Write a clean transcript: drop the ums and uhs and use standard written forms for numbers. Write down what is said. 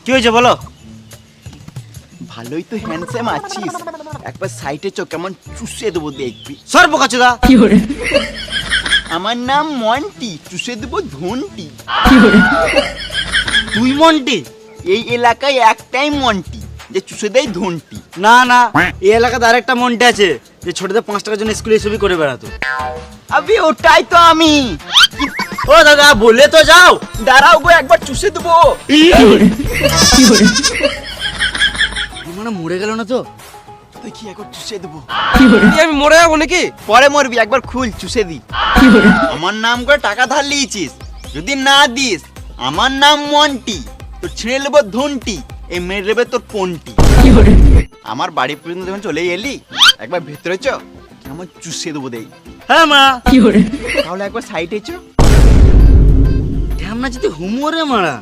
কি হয়েছে বলো? ভালোই তো হ্যান্ডসাম আছিস, একবার সাইডে চো, কেমন চুষে দেবো দেখবি। সর বোকাচোদা। আমার নাম মন্টি, চুষে দেবো ধনটি। তুই মন্টি? এই এলাকায় একটাই মন্টি যে চুষে দেয় ধনটি। না না, এই এলাকাতে আরেকটা মন্টি আছে যে ছোটদের 5 টাকার জন্য স্কুলে ছবি করে বেড়াতো। আবে ওটাই তো আমি। ও দাদা বলে তো যাও। দাঁড়াও গো, একবার চুষে দেবো। মানে মরে গেল না তো? দেখি একবার চুষে দেবো। আমি মরে যাবো নাকি? পরে মরবি, একবার খুল চুষে দি। আমার নাম করে টাকা ধার লিয়েছিস, যদি না দিস আমার নাম মন্টি, তোর ছিঁড়ে নেবো ধনটি, এই মেরে নেবে তোর পন্টি। আমার বাড়ি পর্যন্ত যখন চলে এলি, একবার ভেতরে চ, কেমন চুষে দেবো দেই। হ্যাঁ মা। তাহলে একবার সাইডে চ। আমরা যদি হুমরে মারা।